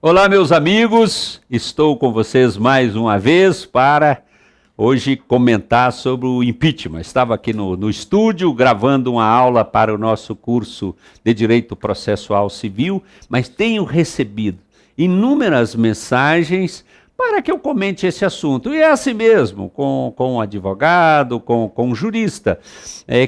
Olá, meus amigos, estou com vocês mais uma vez para hoje comentar sobre o impeachment. Estava aqui no estúdio gravando uma aula para o nosso curso de Direito Processual Civil, mas tenho recebido inúmeras mensagens para que eu comente esse assunto. E é assim mesmo, com um advogado, com um jurista,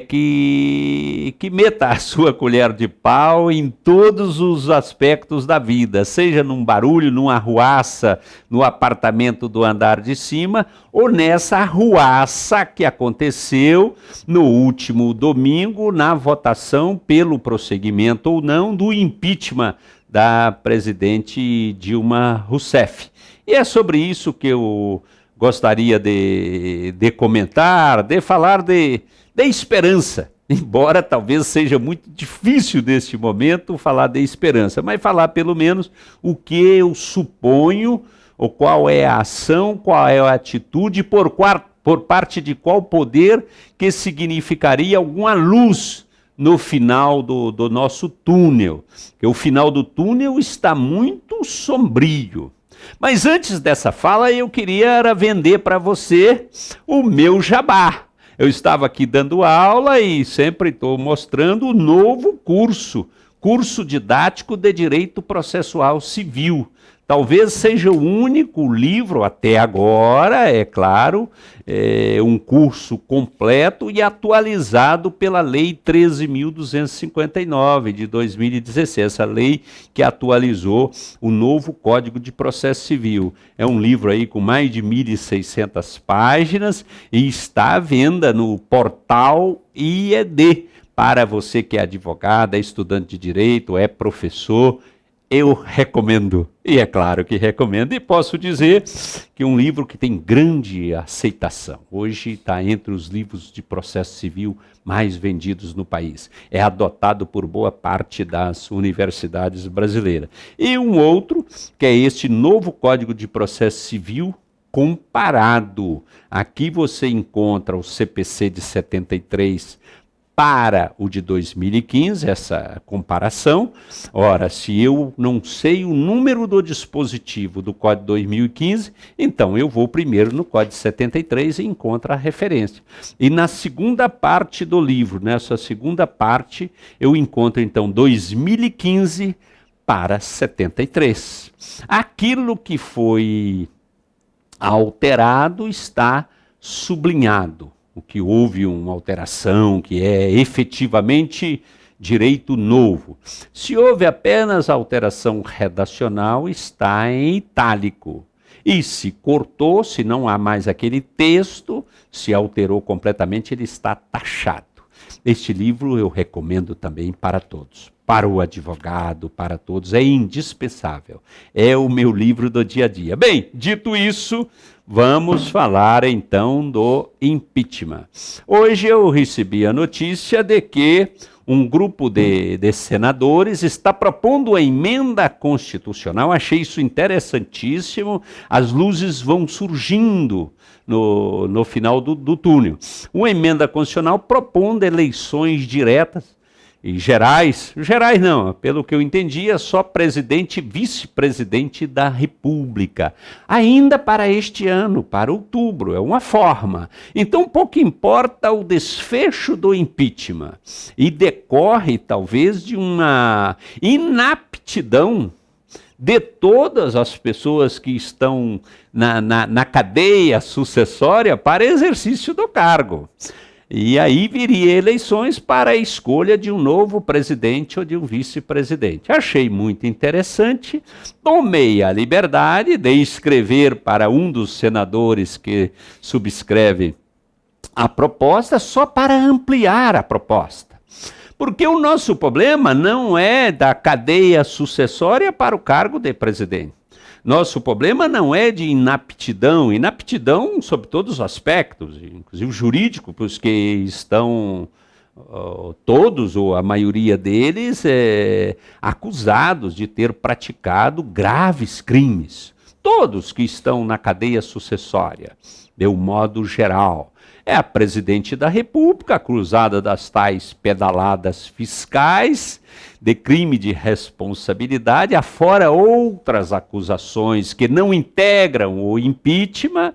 que meta a sua colher de pau em todos os aspectos da vida, seja num barulho, numa arruaça, no apartamento do andar de cima, ou nessa arruaça que aconteceu no último domingo, na votação pelo prosseguimento ou não do impeachment da presidente Dilma Rousseff. E é sobre isso que eu gostaria de comentar, de falar de esperança. Embora talvez seja muito difícil neste momento falar de esperança, mas falar pelo menos o que eu suponho, ou qual é a ação, qual é a atitude, por parte de qual poder que significaria alguma luz no final do nosso túnel. Porque o final do túnel está muito sombrio. Mas antes dessa fala, eu queria vender para você o meu jabá. Eu estava aqui dando aula e sempre estou mostrando o novo curso didático de Direito Processual Civil. Talvez seja o único livro até agora, é claro, um curso completo e atualizado pela Lei 13.259 de 2016, essa lei que atualizou o novo Código de Processo Civil. É um livro aí com mais de 1.600 páginas e está à venda no portal IED. Para você que é advogado, é estudante de direito, é professor, eu recomendo, e é claro que recomendo, e posso dizer que é um livro que tem grande aceitação. Hoje está entre os livros de processo civil mais vendidos no país. É adotado por boa parte das universidades brasileiras. E um outro, que é este novo Código de Processo Civil comparado. Aqui você encontra o CPC de 73 para o de 2015, essa comparação. Ora, se eu não sei o número do dispositivo do Código 2015, então eu vou primeiro no Código 73 e encontro a referência. E na segunda parte do livro, nessa segunda parte, eu encontro então 2015 para 73. Aquilo que foi alterado está sublinhado. O que houve uma alteração, que é efetivamente direito novo. Se houve apenas alteração redacional, está em itálico. E se cortou, se não há mais aquele texto, se alterou completamente, ele está taxado. Este livro eu recomendo também para todos. Para o advogado, para todos, é indispensável. É o meu livro do dia a dia. Bem, dito isso, vamos falar então do impeachment. Hoje eu recebi a notícia de que um grupo de senadores está propondo a emenda constitucional. Achei isso interessantíssimo. As luzes vão surgindo no final do túnel. Uma emenda constitucional propondo eleições diretas e gerais não, pelo que eu entendi, é só presidente e vice-presidente da República. Ainda para este ano, para outubro, é uma forma. Então, pouco importa o desfecho do impeachment. E decorre, talvez, de uma inaptidão de todas as pessoas que estão na cadeia sucessória para exercício do cargo. E aí viria eleições para a escolha de um novo presidente ou de um vice-presidente. Achei muito interessante, tomei a liberdade de escrever para um dos senadores que subscreve a proposta, só para ampliar a proposta. Porque o nosso problema não é da cadeia sucessória para o cargo de presidente. Nosso problema não é de inaptidão sob todos os aspectos, inclusive jurídico, para os que estão todos, ou a maioria deles, acusados de ter praticado graves crimes. Todos que estão na cadeia sucessória, de um modo geral. É a presidente da República, acusada das tais pedaladas fiscais, de crime de responsabilidade, afora outras acusações que não integram o impeachment,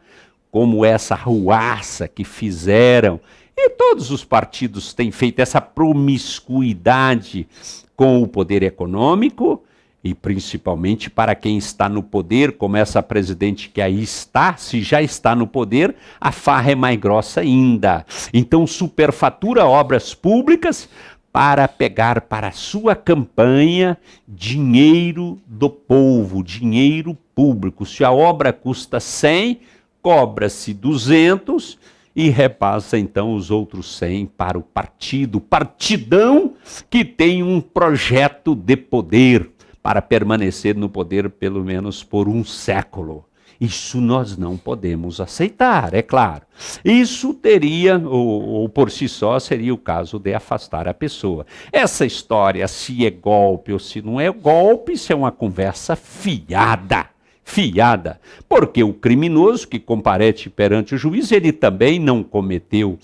como essa ruaça que fizeram. E todos os partidos têm feito essa promiscuidade com o poder econômico, e principalmente para quem está no poder, como essa presidente que aí está, se já está no poder, a farra é mais grossa ainda. Então superfatura obras públicas para pegar para a sua campanha dinheiro do povo, dinheiro público. Se a obra custa 100, cobra-se 200 e repassa então os outros 100 para o partido, partidão que tem um projeto de poder para permanecer no poder pelo menos por um século. Isso nós não podemos aceitar, é claro. Isso teria, ou por si só, seria o caso de afastar a pessoa. Essa história, se é golpe ou se não é golpe, isso é uma conversa fiada. Fiada, porque o criminoso que comparece perante o juiz, ele também não cometeu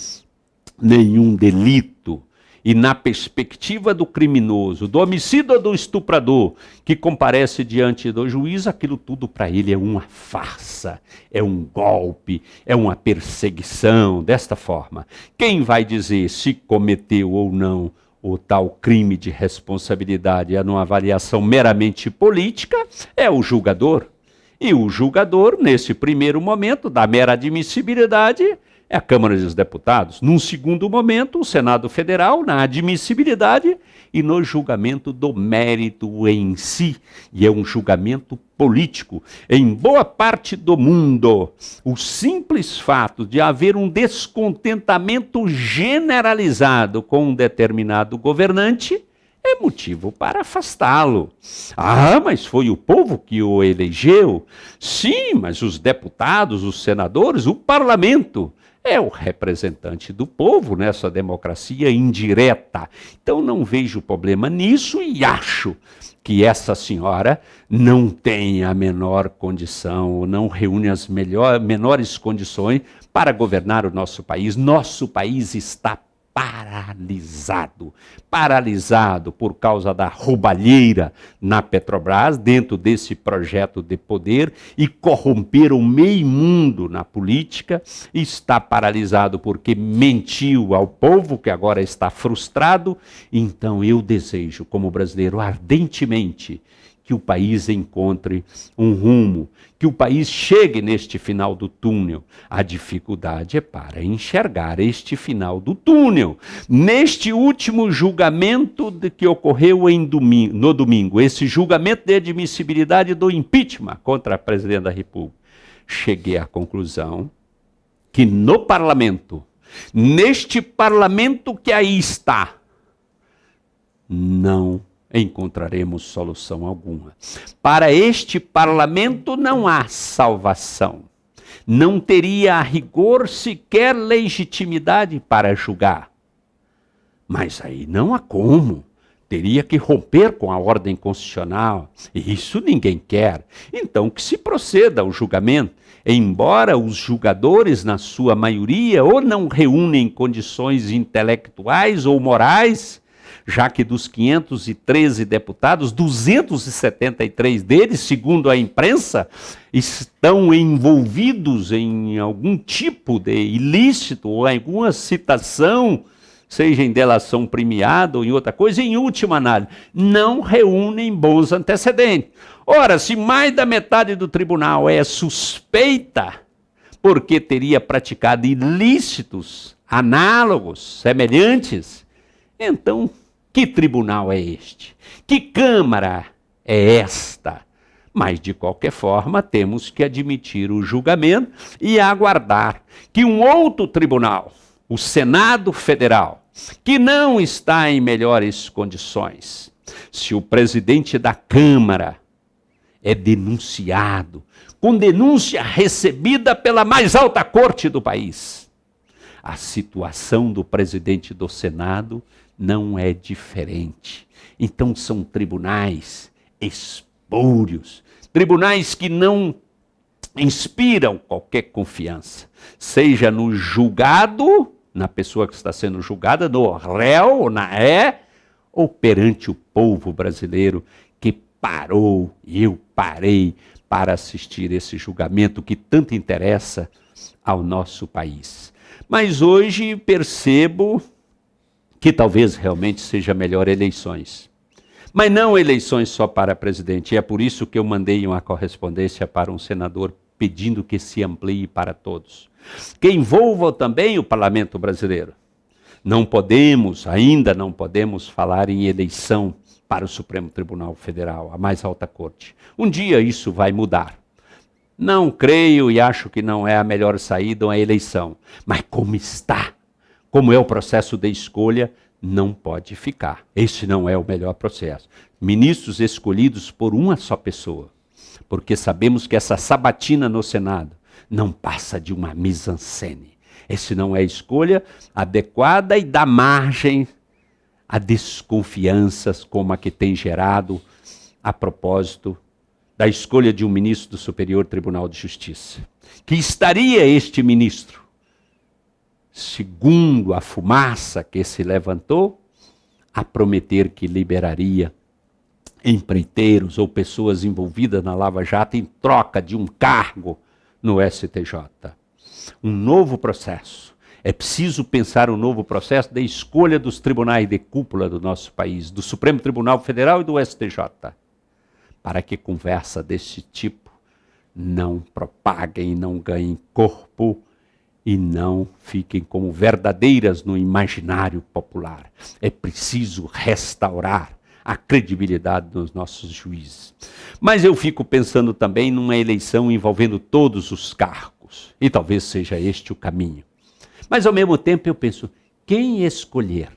nenhum delito. E na perspectiva do criminoso, do homicida ou do estuprador, que comparece diante do juiz, aquilo tudo para ele é uma farsa, é um golpe, é uma perseguição, desta forma. Quem vai dizer se cometeu ou não o tal crime de responsabilidade é numa avaliação meramente política, é o julgador. E o julgador, nesse primeiro momento, da mera admissibilidade, é a Câmara dos Deputados. Num segundo momento, o Senado Federal, na admissibilidade e no julgamento do mérito em si. E é um julgamento político. Em boa parte do mundo, o simples fato de haver um descontentamento generalizado com um determinado governante é motivo para afastá-lo. Ah, mas foi o povo que o elegeu? Sim, mas os deputados, os senadores, o parlamento é o representante do povo nessa democracia indireta. Então não vejo problema nisso e acho que essa senhora não tem a menor condição, não reúne as menores condições para governar o nosso país. Nosso país está paralisado por causa da roubalheira na Petrobras, dentro desse projeto de poder, e corromperam meio mundo na política, está paralisado porque mentiu ao povo, que agora está frustrado. Então eu desejo, como brasileiro, ardentemente, que o país encontre um rumo, que o país chegue neste final do túnel. A dificuldade é para enxergar este final do túnel. Neste último julgamento que ocorreu no domingo, esse julgamento de admissibilidade do impeachment contra a presidente da República, cheguei à conclusão que no parlamento, neste parlamento que aí está, não encontraremos solução alguma. Para este parlamento não há salvação. Não teria a rigor sequer legitimidade para julgar. Mas aí não há como. Teria que romper com a ordem constitucional. E isso ninguém quer. Então que se proceda ao julgamento. Embora os julgadores, na sua maioria, ou não reúnem condições intelectuais ou morais, já que dos 513 deputados, 273 deles, segundo a imprensa, estão envolvidos em algum tipo de ilícito ou em alguma citação, seja em delação premiada ou em outra coisa, em última análise, não reúnem bons antecedentes. Ora, se mais da metade do tribunal é suspeita, porque teria praticado ilícitos análogos, semelhantes, então que tribunal é este? Que Câmara é esta? Mas, de qualquer forma, temos que admitir o julgamento e aguardar que um outro tribunal, o Senado Federal, que não está em melhores condições, se o presidente da Câmara é denunciado, com denúncia recebida pela mais alta corte do país, a situação do presidente do Senado não é diferente. Então são tribunais espúrios, tribunais que não inspiram qualquer confiança, seja no julgado, na pessoa que está sendo julgada, no réu, ou perante o povo brasileiro que parou, e eu parei para assistir esse julgamento que tanto interessa ao nosso país. Mas hoje percebo que talvez realmente seja melhor eleições. Mas não eleições só para presidente. E é por isso que eu mandei uma correspondência para um senador pedindo que se amplie para todos. Que envolva também o parlamento brasileiro. Ainda não podemos falar em eleição para o Supremo Tribunal Federal, a mais alta corte. Um dia isso vai mudar. Não creio e acho que não é a melhor saída a eleição. Mas como está, como é o processo de escolha, não pode ficar. Esse não é o melhor processo. Ministros escolhidos por uma só pessoa. Porque sabemos que essa sabatina no Senado não passa de uma mise-en-scène. Esse não é a escolha adequada e dá margem a desconfianças como a que tem gerado a propósito da escolha de um ministro do Superior Tribunal de Justiça. Que estaria este ministro, segundo a fumaça que se levantou, a prometer que liberaria empreiteiros ou pessoas envolvidas na Lava Jato em troca de um cargo no STJ. Um novo processo. É preciso pensar um novo processo da escolha dos tribunais de cúpula do nosso país, do Supremo Tribunal Federal e do STJ, para que conversa desse tipo não propaguem, não ganhem corpo e não fiquem como verdadeiras no imaginário popular. É preciso restaurar a credibilidade dos nossos juízes. Mas eu fico pensando também numa eleição envolvendo todos os cargos, e talvez seja este o caminho. Mas ao mesmo tempo eu penso, quem escolher?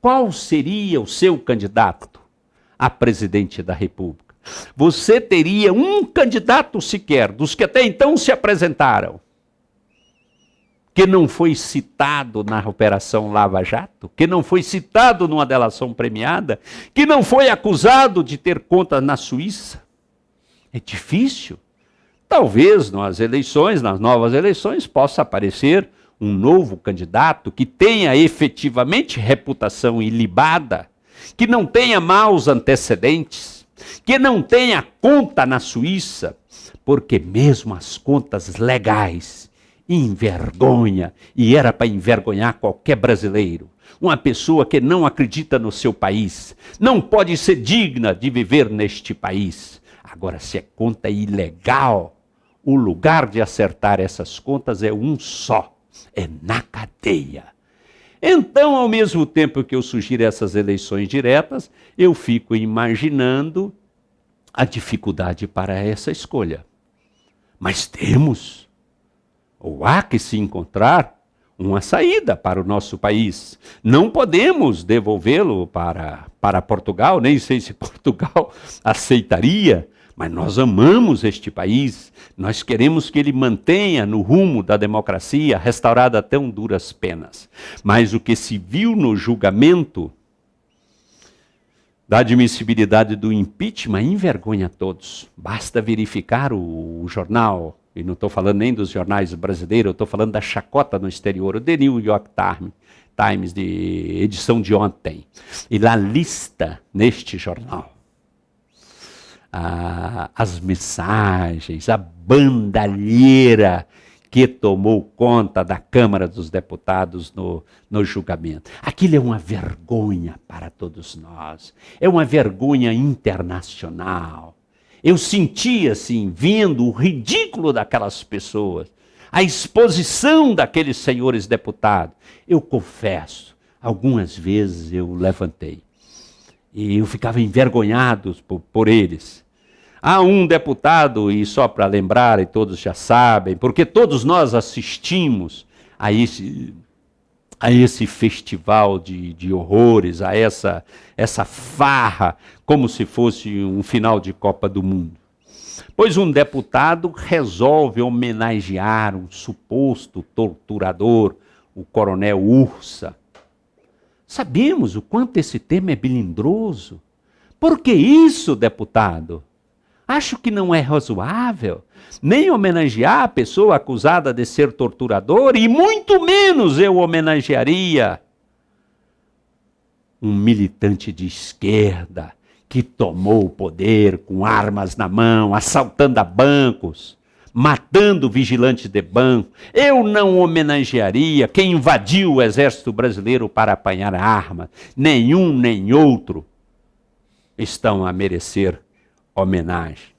Qual seria o seu candidato a presidente da República? Você teria um candidato sequer, dos que até então se apresentaram, que não foi citado na Operação Lava Jato, que não foi citado numa delação premiada, que não foi acusado de ter conta na Suíça? É difícil. Talvez nas novas eleições, possa aparecer um novo candidato que tenha efetivamente reputação ilibada, que não tenha maus antecedentes, que não tenha conta na Suíça, porque mesmo as contas legais envergonha, e era para envergonhar qualquer brasileiro. Uma pessoa que não acredita no seu país, não pode ser digna de viver neste país. Agora, se é conta ilegal, o lugar de acertar essas contas é um só, é na cadeia. Então, ao mesmo tempo que eu sugiro essas eleições diretas, eu fico imaginando a dificuldade para essa escolha. Mas temos, ou há que se encontrar, uma saída para o nosso país. Não podemos devolvê-lo para Portugal, nem sei se Portugal aceitaria, mas nós amamos este país, nós queremos que ele mantenha no rumo da democracia, restaurada a tão duras penas. Mas o que se viu no julgamento da admissibilidade do impeachment envergonha a todos. Basta verificar o jornal, e não estou falando nem dos jornais brasileiros, eu estou falando da chacota no exterior, o The New York Times, de edição de ontem. E lá lista neste jornal as mensagens, a bandalheira que tomou conta da Câmara dos Deputados no julgamento. Aquilo é uma vergonha para todos nós, é uma vergonha internacional. Eu senti assim, vendo o ridículo daquelas pessoas, a exposição daqueles senhores deputados. Eu confesso, algumas vezes eu levantei. E eu ficava envergonhado por eles. Há um deputado, e só para lembrar, e todos já sabem, porque todos nós assistimos a esse festival de horrores, a essa farra, como se fosse um final de Copa do Mundo. Pois um deputado resolve homenagear um suposto torturador, o coronel Ursa. Sabemos o quanto esse tema é melindroso. Por que isso, deputado? Acho que não é razoável nem homenagear a pessoa acusada de ser torturador, e muito menos eu homenagearia um militante de esquerda que tomou o poder com armas na mão, assaltando a bancos, matando vigilantes de banco. Eu não homenagearia quem invadiu o exército brasileiro para apanhar armas. Nenhum nem outro estão a merecer homenagem.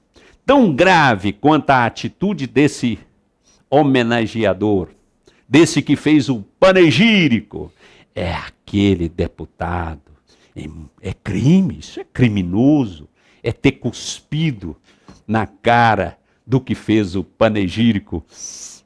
Tão grave quanto a atitude desse homenageador, desse que fez o panegírico, é aquele deputado. É crime, isso é criminoso, é ter cuspido na cara do que fez o panegírico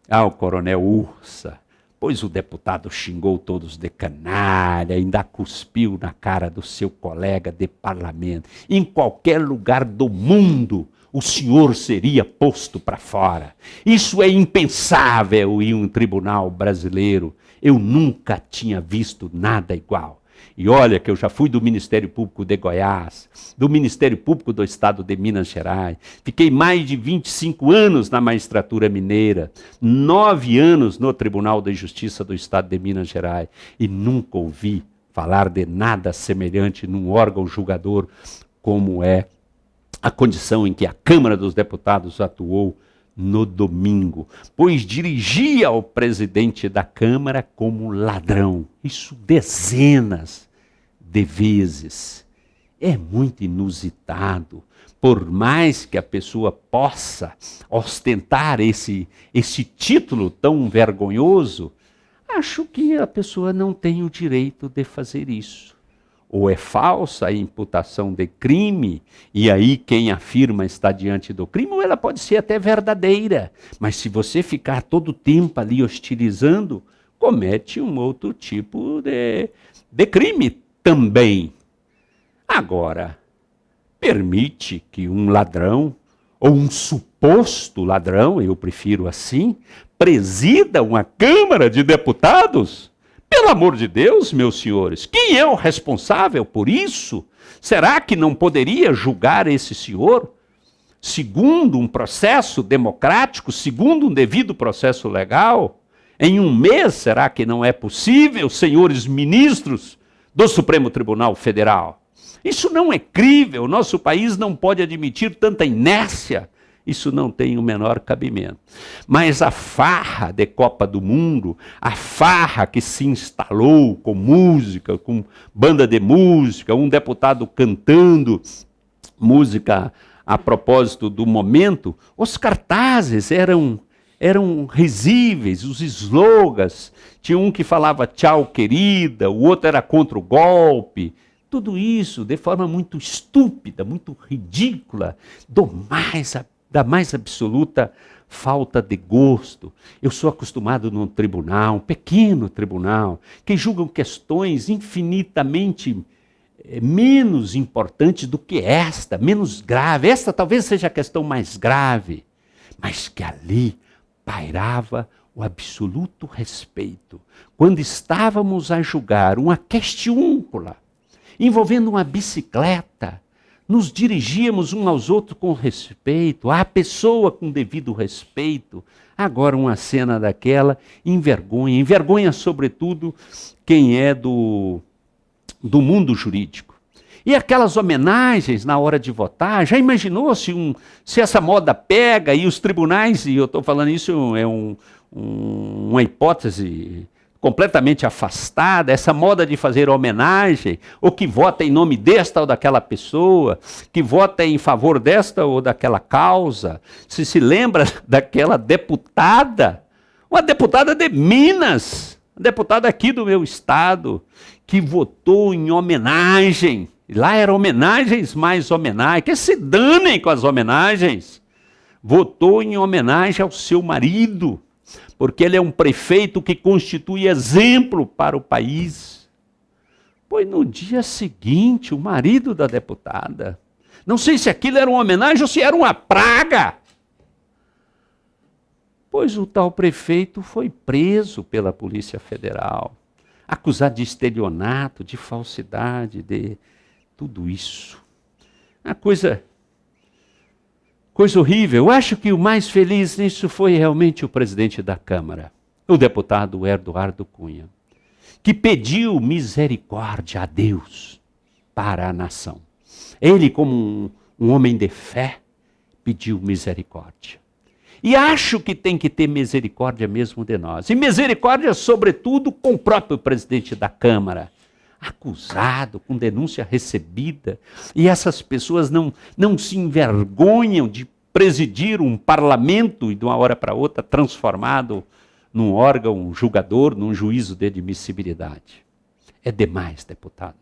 ao coronel Ursa, pois o deputado xingou todos de canalha, ainda cuspiu na cara do seu colega de parlamento. Em qualquer lugar do mundo, o senhor seria posto para fora. Isso é impensável em um tribunal brasileiro. Eu nunca tinha visto nada igual. E olha que eu já fui do Ministério Público de Goiás, do Ministério Público do Estado de Minas Gerais, fiquei mais de 25 anos na magistratura mineira, 9 anos no Tribunal de Justiça do Estado de Minas Gerais, e nunca ouvi falar de nada semelhante num órgão julgador como é a condição em que a Câmara dos Deputados atuou no domingo, pois dirigia ao presidente da Câmara como ladrão. Isso dezenas de vezes. É muito inusitado. Por mais que a pessoa possa ostentar esse título tão vergonhoso, acho que a pessoa não tem o direito de fazer isso. Ou é falsa a imputação de crime, e aí quem afirma está diante do crime, ou ela pode ser até verdadeira. Mas se você ficar todo o tempo ali hostilizando, comete um outro tipo de crime também. Agora, permite que um ladrão, ou um suposto ladrão, eu prefiro assim, presida uma Câmara de Deputados? Pelo amor de Deus, meus senhores, quem é o responsável por isso? Será que não poderia julgar esse senhor segundo um processo democrático, segundo um devido processo legal? Em um mês, será que não é possível, senhores ministros do Supremo Tribunal Federal? Isso não é crível, nosso país não pode admitir tanta inércia. Isso não tem o menor cabimento. Mas a farra de Copa do Mundo, a farra que se instalou com música, com banda de música, um deputado cantando música a propósito do momento, os cartazes eram risíveis, os slogans. Tinha um que falava tchau, querida, o outro era contra o golpe. Tudo isso de forma muito estúpida, muito ridícula, da mais absoluta falta de gosto. Eu sou acostumado num tribunal, um pequeno tribunal, que julgam questões infinitamente menos importantes do que esta, menos grave. Esta talvez seja a questão mais grave, mas que ali pairava o absoluto respeito. Quando estávamos a julgar uma questiúncula envolvendo uma bicicleta, nos dirigíamos uns aos outros com respeito, à pessoa com devido respeito. Agora uma cena daquela envergonha sobretudo quem é do mundo jurídico. E aquelas homenagens na hora de votar, já imaginou se essa moda pega e os tribunais, e eu estou falando isso, é uma hipótese completamente afastada, essa moda de fazer homenagem, ou que vota em nome desta ou daquela pessoa, que vota em favor desta ou daquela causa. Se lembra daquela deputada, uma deputada de Minas, uma deputada aqui do meu estado, que votou em homenagem. Lá eram homenagens mais homenagem, que se danem com as homenagens. Votou em homenagem ao seu marido, porque ele é um prefeito que constitui exemplo para o país. Pois no dia seguinte, o marido da deputada, não sei se aquilo era uma homenagem ou se era uma praga, pois o tal prefeito foi preso pela Polícia Federal, acusado de estelionato, de falsidade, de tudo isso. Uma coisa Coisa horrível. Eu acho que o mais feliz nisso foi realmente o presidente da Câmara, o deputado Eduardo Cunha, que pediu misericórdia a Deus para a nação. Ele, como um homem de fé, pediu misericórdia. E acho que tem que ter misericórdia mesmo de nós. E misericórdia, sobretudo, com o próprio presidente da Câmara, acusado, com denúncia recebida. E essas pessoas não se envergonham de presidir um parlamento e de uma hora para outra transformado num órgão julgador, num juízo de admissibilidade. É demais, deputado.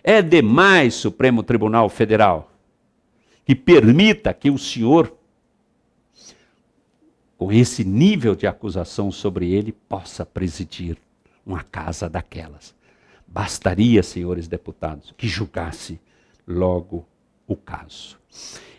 É demais, Supremo Tribunal Federal, que permita que o senhor, com esse nível de acusação sobre ele, possa presidir uma casa daquelas. Bastaria, senhores deputados, que julgasse logo o caso.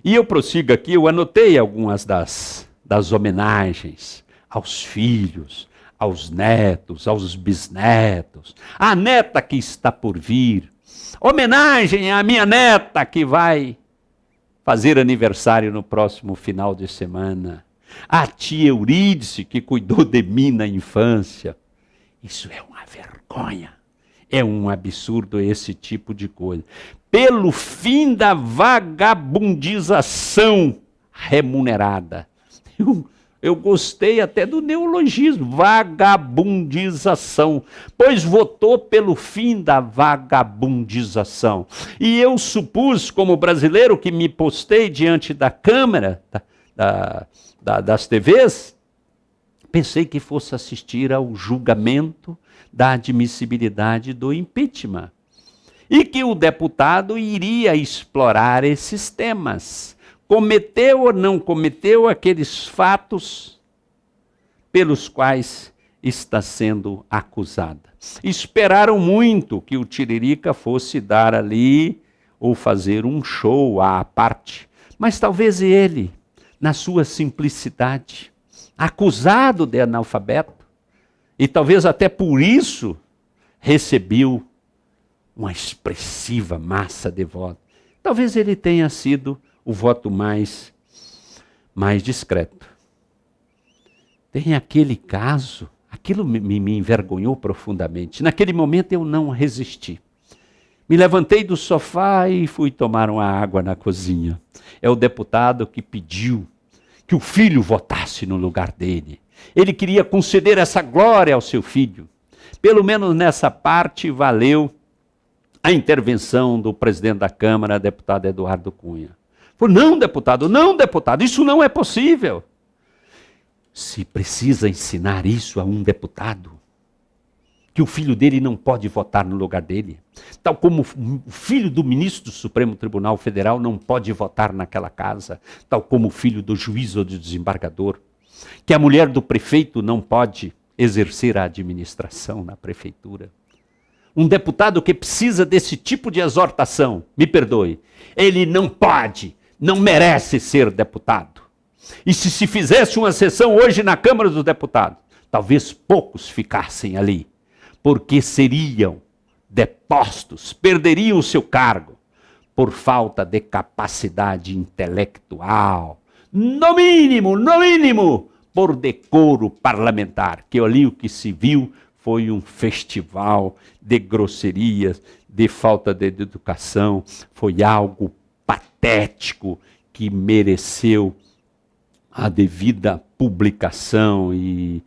E eu prossigo aqui, eu anotei algumas das homenagens aos filhos, aos netos, aos bisnetos, à neta que está por vir, homenagem à minha neta que vai fazer aniversário no próximo final de semana, a tia Eurídice que cuidou de mim na infância. Isso é uma vergonha. É um absurdo esse tipo de coisa. Pelo fim da vagabundização remunerada. Eu gostei até do neologismo, vagabundização, pois votou pelo fim da vagabundização. E eu supus, como brasileiro que me postei diante da Câmara, das TVs, pensei que fosse assistir ao julgamento da admissibilidade do impeachment. E que o deputado iria explorar esses temas. Cometeu ou não cometeu aqueles fatos pelos quais está sendo acusada. Esperaram muito que o Tiririca fosse dar ali ou fazer um show à parte. Mas talvez ele, na sua simplicidade, acusado de analfabeto, e talvez até por isso recebeu uma expressiva massa de votos. Talvez ele tenha sido o voto mais discreto. Tem aquele caso, aquilo me envergonhou profundamente. Naquele momento eu não resisti. Me levantei do sofá e fui tomar uma água na cozinha. É o deputado que pediu que o filho votasse no lugar dele. Ele queria conceder essa glória ao seu filho. Pelo menos nessa parte valeu a intervenção do presidente da Câmara, deputado Eduardo Cunha. Falou, não, deputado, isso não é possível. Se precisa ensinar isso a um deputado, que o filho dele não pode votar no lugar dele, tal como o filho do ministro do Supremo Tribunal Federal não pode votar naquela casa, tal como o filho do juiz ou do desembargador, que a mulher do prefeito não pode exercer a administração na prefeitura. Um deputado que precisa desse tipo de exortação, me perdoe, ele não pode, não merece ser deputado. E se fizesse uma sessão hoje na Câmara dos Deputados, talvez poucos ficassem ali, porque seriam depostos, perderiam o seu cargo por falta de capacidade intelectual, no mínimo, por decoro parlamentar, que ali o que se viu foi um festival de grosserias, de falta de educação, foi algo patético que mereceu a devida publicação e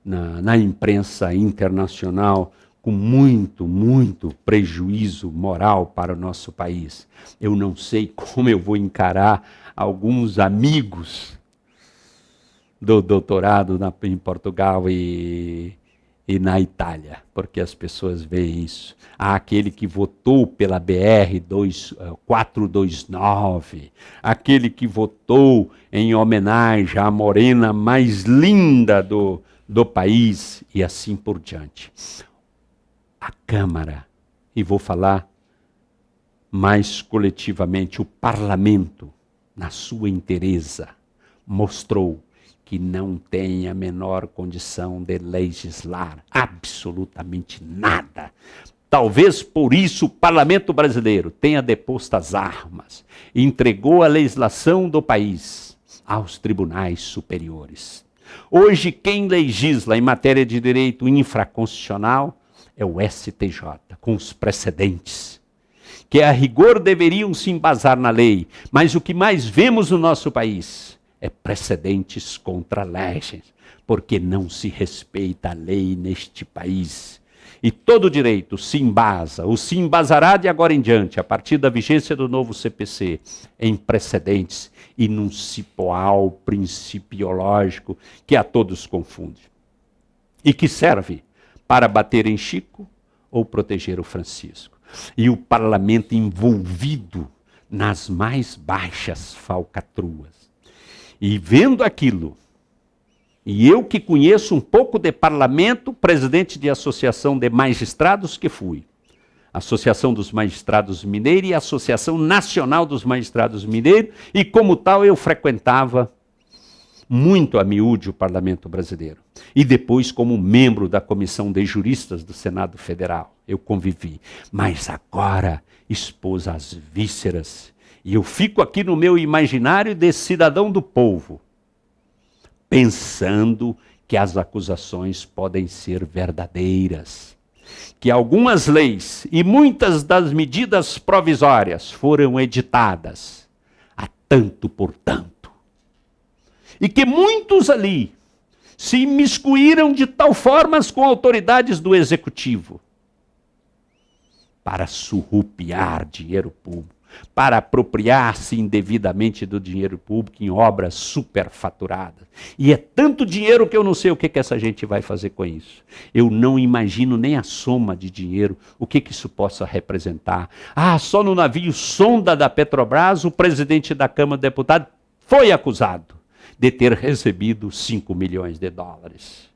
na imprensa internacional, com muito prejuízo moral para o nosso país. Eu não sei como eu vou encarar alguns amigos do doutorado em Portugal e na Itália, porque as pessoas veem isso. Há aquele que votou pela BR 429, aquele que votou em homenagem à morena mais linda do país, e assim por diante. A Câmara, e vou falar mais coletivamente, o parlamento, na sua inteireza, mostrou que não tem a menor condição de legislar absolutamente nada Talvez por isso o parlamento brasileiro tenha deposto as armas e entregou a legislação do país aos tribunais superiores. Hoje, quem legisla em matéria de direito infraconstitucional é o STJ, com os precedentes, que a rigor deveriam se embasar na lei, mas o que mais vemos no nosso país é precedentes contra leis, porque não se respeita a lei neste país. E todo direito se embasa, ou se embasará de agora em diante, a partir da vigência do novo CPC, em precedentes e num cipoal principiológico que a todos confunde. E que serve para bater em Chico ou proteger o Francisco. E o parlamento envolvido nas mais baixas falcatruas. E vendo aquilo, e eu que conheço um pouco de parlamento, presidente de associação de magistrados que fui, Associação dos Magistrados Mineiros e Associação Nacional dos Magistrados Mineiros, e como tal eu frequentava muito a miúde o parlamento brasileiro. E depois como membro da Comissão de Juristas do Senado Federal, eu convivi. Mas agora expôs as vísceras, e eu fico aqui no meu imaginário de cidadão do povo, pensando que as acusações podem ser verdadeiras, que algumas leis e muitas das medidas provisórias foram editadas a tanto por tanto, e que muitos ali se imiscuíram de tal forma com autoridades do executivo para surrupiar dinheiro público, para apropriar-se indevidamente do dinheiro público em obras superfaturadas. E é tanto dinheiro que eu não sei o que essa gente vai fazer com isso. Eu não imagino nem a soma de dinheiro, o que isso possa representar. Só no navio sonda da Petrobras, o presidente da Câmara de Deputados foi acusado de ter recebido 5 milhões de dólares.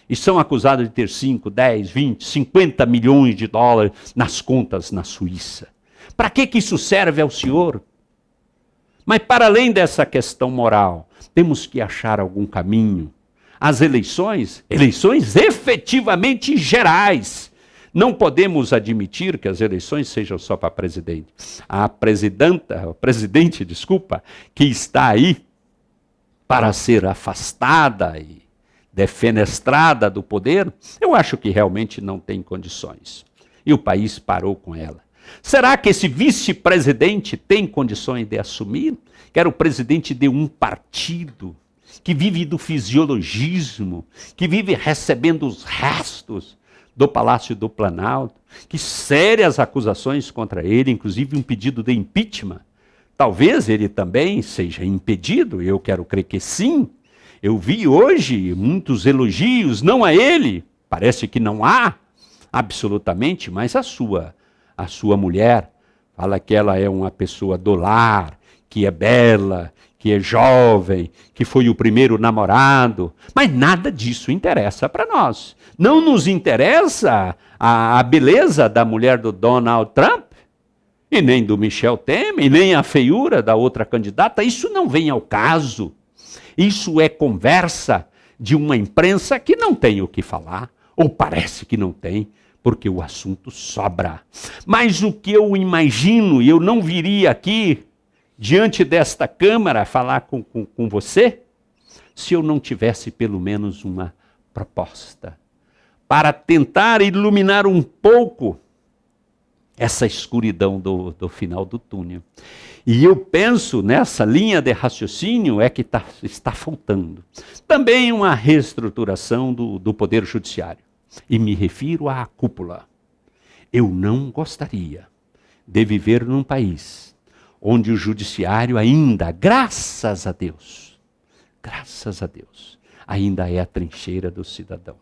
E são acusados de ter 5, 10, 20, 50 milhões de dólares nas contas na Suíça. Para que isso serve ao senhor? Mas para além dessa questão moral, temos que achar algum caminho. As eleições efetivamente gerais. Não podemos admitir que as eleições sejam só para presidente. A presidente, que está aí para ser afastada e defenestrada do poder, eu acho que realmente não tem condições. E o país parou com ela. Será que esse vice-presidente tem condições de assumir? Que era o presidente de um partido, que vive do fisiologismo, que vive recebendo os restos do Palácio do Planalto, que sérias acusações contra ele, inclusive um pedido de impeachment. Talvez ele também seja impedido, eu quero crer que sim. Eu vi hoje muitos elogios, não a ele, parece que não há, absolutamente, mas a sua mulher. Fala que ela é uma pessoa do lar, que é bela, que é jovem, que foi o primeiro namorado. Mas nada disso interessa para nós. Não nos interessa a beleza da mulher do Donald Trump, e nem do Michel Temer, e nem a feiura da outra candidata. Isso não vem ao caso. Isso é conversa de uma imprensa que não tem o que falar, ou parece que não tem, porque o assunto sobra. Mas o que eu imagino, e eu não viria aqui, diante desta Câmara, falar com você, se eu não tivesse pelo menos uma proposta, para tentar iluminar um pouco essa escuridão do final do túnel. E eu penso nessa linha de raciocínio é que está faltando. Também uma reestruturação do Poder Judiciário. E me refiro à cúpula. Eu não gostaria de viver num país onde o judiciário ainda, graças a Deus, ainda é a trincheira do cidadão.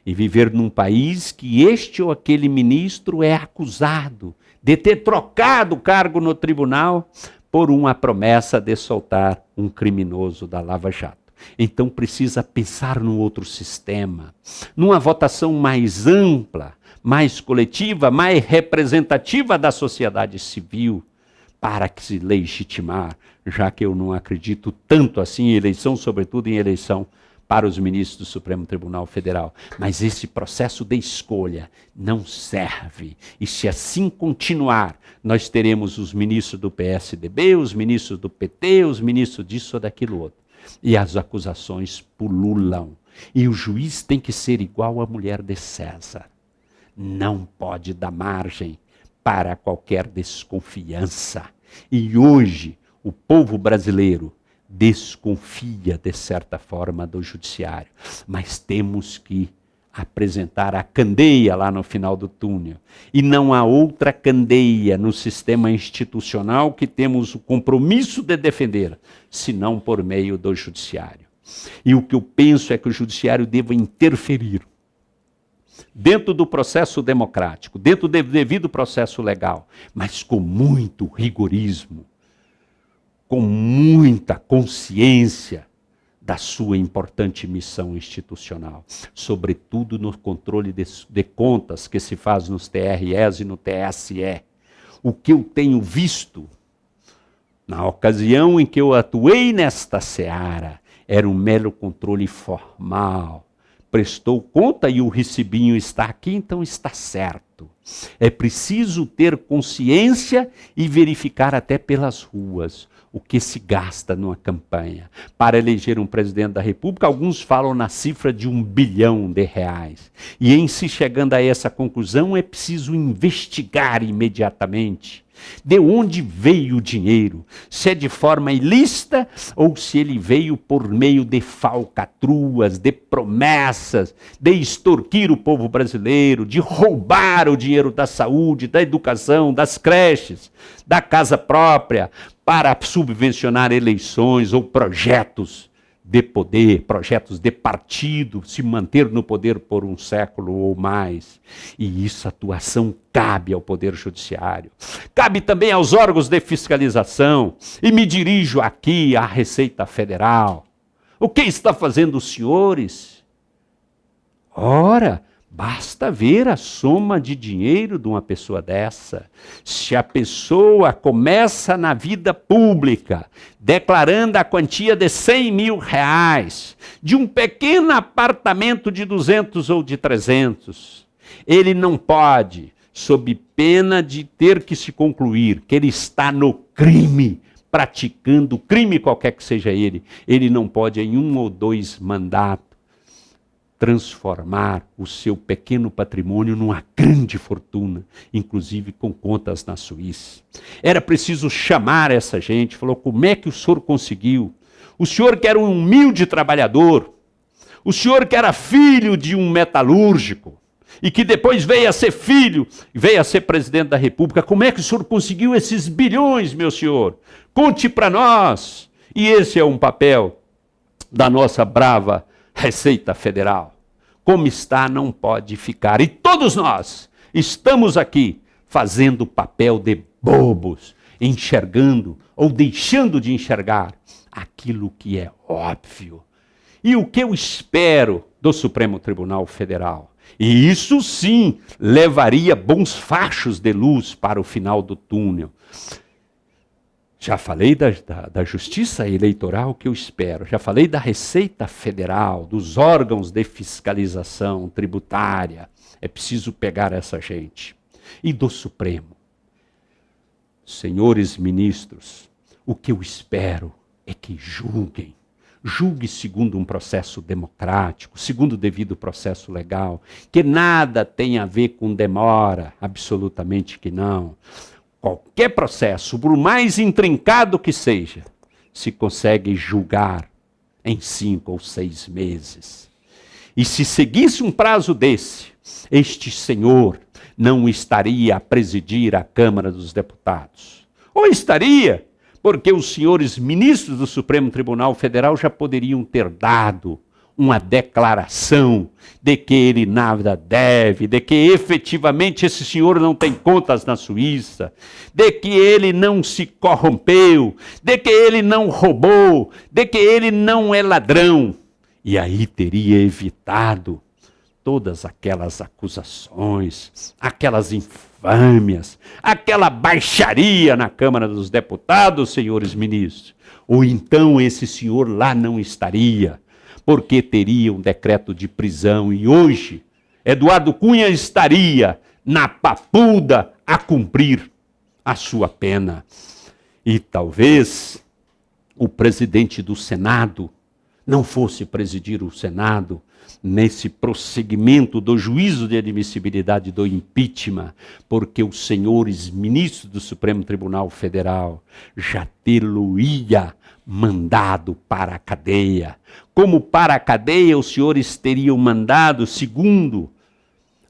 E viver num país que este ou aquele ministro é acusado de ter trocado o cargo no tribunal por uma promessa de soltar um criminoso da Lava Jato. Então precisa pensar num outro sistema, numa votação mais ampla, mais coletiva, mais representativa da sociedade civil, para que se legitimar, já que eu não acredito tanto assim em eleição, sobretudo em eleição para os ministros do Supremo Tribunal Federal. Mas esse processo de escolha não serve. E se assim continuar, nós teremos os ministros do PSDB, os ministros do PT, os ministros disso ou daquilo outro. E as acusações pululam. E o juiz tem que ser igual à mulher de César. Não pode dar margem para qualquer desconfiança. E hoje, o povo brasileiro desconfia, de certa forma, do judiciário. Mas temos que apresentar a candeia lá no final do túnel. E não há outra candeia no sistema institucional que temos o compromisso de defender, senão por meio do judiciário. E o que eu penso é que o judiciário deva interferir dentro do processo democrático, dentro do devido processo legal, mas com muito rigorismo, com muita consciência da sua importante missão institucional, sobretudo no controle de contas que se faz nos TREs e no TSE. O que eu tenho visto, na ocasião em que eu atuei nesta seara, era um mero controle formal. Prestou conta e o recibinho está aqui, então está certo. É preciso ter consciência e verificar até pelas ruas o que se gasta numa campanha. Para eleger um presidente da República, alguns falam na cifra de R$1 bilhão. E em se chegando a essa conclusão, é preciso investigar imediatamente de onde veio o dinheiro, se é de forma ilícita ou se ele veio por meio de falcatruas, de promessas, de extorquir o povo brasileiro, de roubar o dinheiro da saúde, da educação, das creches, da casa própria, para subvencionar eleições ou projetos de poder, projetos de partido, se manter no poder por um século ou mais. E isso, atuação, cabe ao Poder Judiciário. Cabe também aos órgãos de fiscalização. E me dirijo aqui à Receita Federal. O que está fazendo os senhores? Ora, basta ver a soma de dinheiro de uma pessoa dessa. Se a pessoa começa na vida pública, declarando a quantia de R$100 mil, de um pequeno apartamento de 200 ou de 300, ele não pode, sob pena de ter que se concluir que ele está no crime, praticando crime qualquer que seja ele não pode em 1 ou 2 mandatos transformar o seu pequeno patrimônio numa grande fortuna, inclusive com contas na Suíça. Era preciso chamar essa gente, falou, como é que o senhor conseguiu? O senhor que era um humilde trabalhador, o senhor que era filho de um metalúrgico, e que depois veio a ser filho, veio a ser presidente da República, como é que o senhor conseguiu esses bilhões, meu senhor? Conte para nós. E esse é um papel da nossa brava Receita Federal. Como está, não pode ficar. E todos nós estamos aqui fazendo o papel de bobos, enxergando ou deixando de enxergar aquilo que é óbvio. E o que eu espero do Supremo Tribunal Federal? E isso sim levaria bons fachos de luz para o final do túnel. Já falei da justiça eleitoral que eu espero, já falei da Receita Federal, dos órgãos de fiscalização tributária. É preciso pegar essa gente. E do Supremo. Senhores ministros, o que eu espero é que julguem. Julgue segundo um processo democrático, segundo o devido processo legal, que nada tem a ver com demora, absolutamente que não. Qualquer processo, por mais intrincado que seja, se consegue julgar em 5 ou 6 meses. E se seguisse um prazo desse, este senhor não estaria a presidir a Câmara dos Deputados. Ou estaria, porque os senhores ministros do Supremo Tribunal Federal já poderiam ter dado uma declaração de que ele nada deve, de que efetivamente esse senhor não tem contas na Suíça, de que ele não se corrompeu, de que ele não roubou, de que ele não é ladrão. E aí teria evitado todas aquelas acusações, aquelas infâmias, aquela baixaria na Câmara dos Deputados, senhores ministros. Ou então esse senhor lá não estaria. porque teria um decreto de prisão e hoje Eduardo Cunha estaria na Papuda a cumprir a sua pena. E talvez o presidente do Senado não fosse presidir o Senado nesse prosseguimento do juízo de admissibilidade do impeachment, porque os senhores ministros do Supremo Tribunal Federal já tê-lo-ia mandado para a cadeia. Como para a cadeia, os senhores teriam mandado, segundo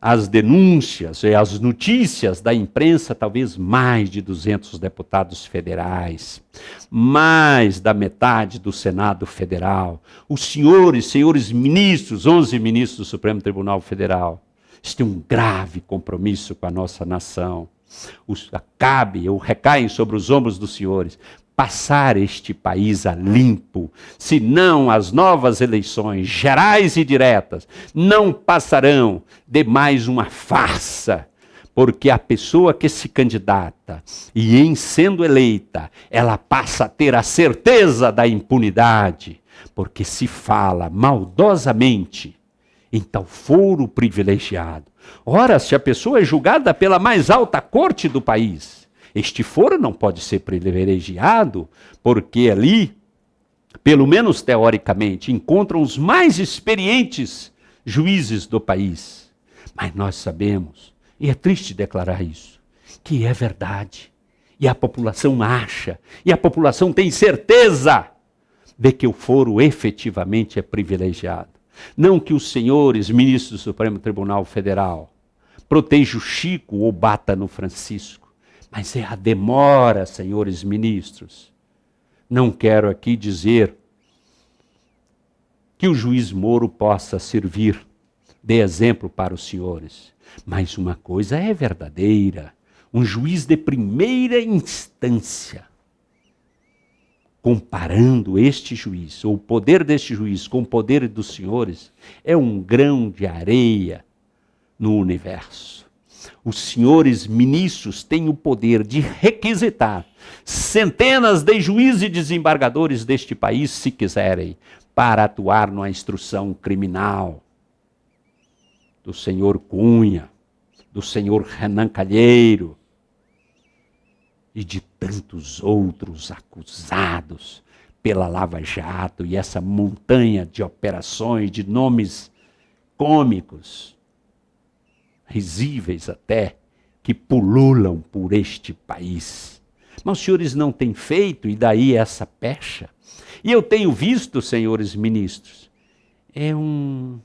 as denúncias e as notícias da imprensa, talvez mais de 200 deputados federais, mais da metade do Senado Federal, os senhores ministros, 11 ministros do Supremo Tribunal Federal, eles têm um grave compromisso com a nossa nação. Recaem sobre os ombros dos senhores passar este país a limpo, senão as novas eleições gerais e diretas não passarão de mais uma farsa, porque a pessoa que se candidata e em sendo eleita, ela passa a ter a certeza da impunidade, porque se fala maldosamente em tal foro privilegiado. Ora, se a pessoa é julgada pela mais alta corte do país, este foro não pode ser privilegiado, porque ali, pelo menos teoricamente, encontram os mais experientes juízes do país. Mas nós sabemos, e é triste declarar isso, que é verdade. E a população acha, e a população tem certeza de que o foro efetivamente é privilegiado. Não que os senhores ministros do Supremo Tribunal Federal protejam o Chico ou bata no Francisco. Mas é a demora, senhores ministros. Não quero aqui dizer que o juiz Moro possa servir de exemplo para os senhores. Mas uma coisa é verdadeira. Um juiz de primeira instância, comparando este juiz, ou o poder deste juiz com o poder dos senhores, é um grão de areia no universo. Os senhores ministros têm o poder de requisitar centenas de juízes e desembargadores deste país, se quiserem, para atuar na instrução criminal do senhor Cunha, do senhor Renan Calheiro e de tantos outros acusados pela Lava Jato e essa montanha de operações, de nomes cômicos, risíveis até, que pululam por este país. Mas os senhores não têm feito, e daí essa pecha. E eu tenho visto, senhores ministros, um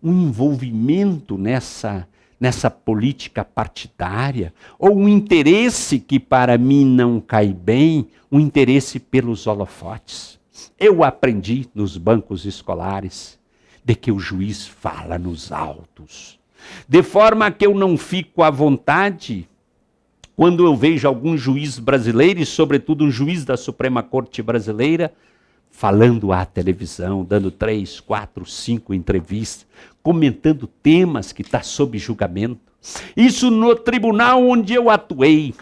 envolvimento nessa política partidária, ou um interesse que para mim não cai bem, um interesse pelos holofotes. Eu aprendi nos bancos escolares de que o juiz fala nos autos, de forma que eu não fico à vontade quando eu vejo algum juiz brasileiro, e sobretudo um juiz da Suprema Corte Brasileira, falando à televisão, dando 3, 4, 5 entrevistas, comentando temas que estão sob julgamento. Isso no tribunal onde eu atuei,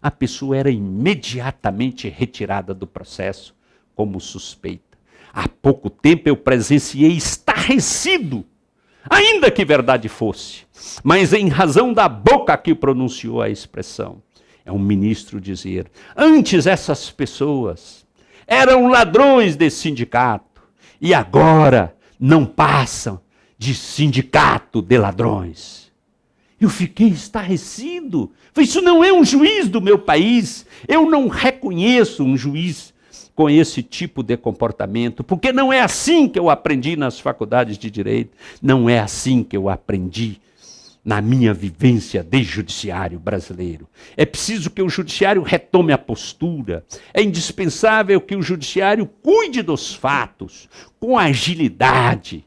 a pessoa era imediatamente retirada do processo como suspeita. Há pouco tempo eu presenciei estarrecido, ainda que verdade fosse, mas em razão da boca que pronunciou a expressão, é um ministro dizer, antes essas pessoas eram ladrões de sindicato e agora não passam de sindicato de ladrões. Eu fiquei estarrecido. Isso não é um juiz do meu país. Eu não reconheço um juiz com esse tipo de comportamento, porque não é assim que eu aprendi nas faculdades de direito, não é assim que eu aprendi na minha vivência de judiciário brasileiro. É preciso que o judiciário retome a postura, é indispensável que o judiciário cuide dos fatos com agilidade,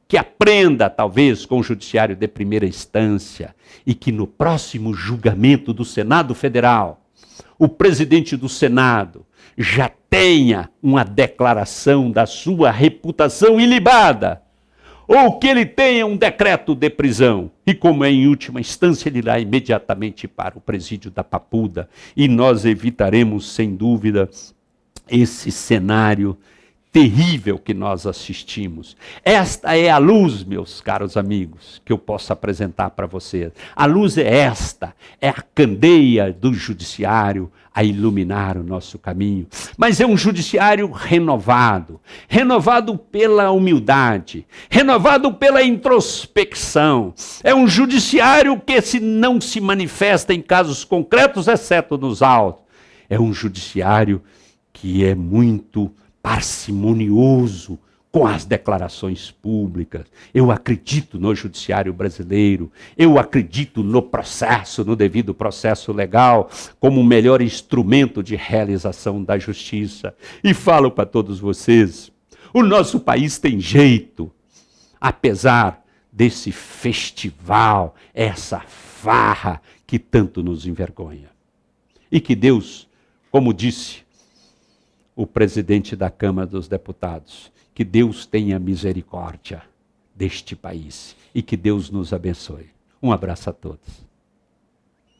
que aprenda talvez com o judiciário de primeira instância e que no próximo julgamento do Senado Federal, o presidente do Senado já tenha uma declaração da sua reputação ilibada, ou que ele tenha um decreto de prisão, e como é em última instância, ele irá imediatamente para o presídio da Papuda, e nós evitaremos, sem dúvida, esse cenário terrível que nós assistimos. Esta é a luz, meus caros amigos, que eu posso apresentar para vocês. A luz é esta, é a candeia do judiciário a iluminar o nosso caminho. Mas é um judiciário renovado, renovado pela humildade, renovado pela introspecção. É um judiciário que não se manifesta em casos concretos, exceto nos autos. É um judiciário que é muito parcimonioso com as declarações públicas. Eu acredito no judiciário brasileiro, eu acredito no processo, no devido processo legal, como o melhor instrumento de realização da justiça. E falo para todos vocês, o nosso país tem jeito, apesar desse festival, essa farra que tanto nos envergonha. E que Deus, como disse o presidente da Câmara dos Deputados, que Deus tenha misericórdia deste país e que Deus nos abençoe. Um abraço a todos.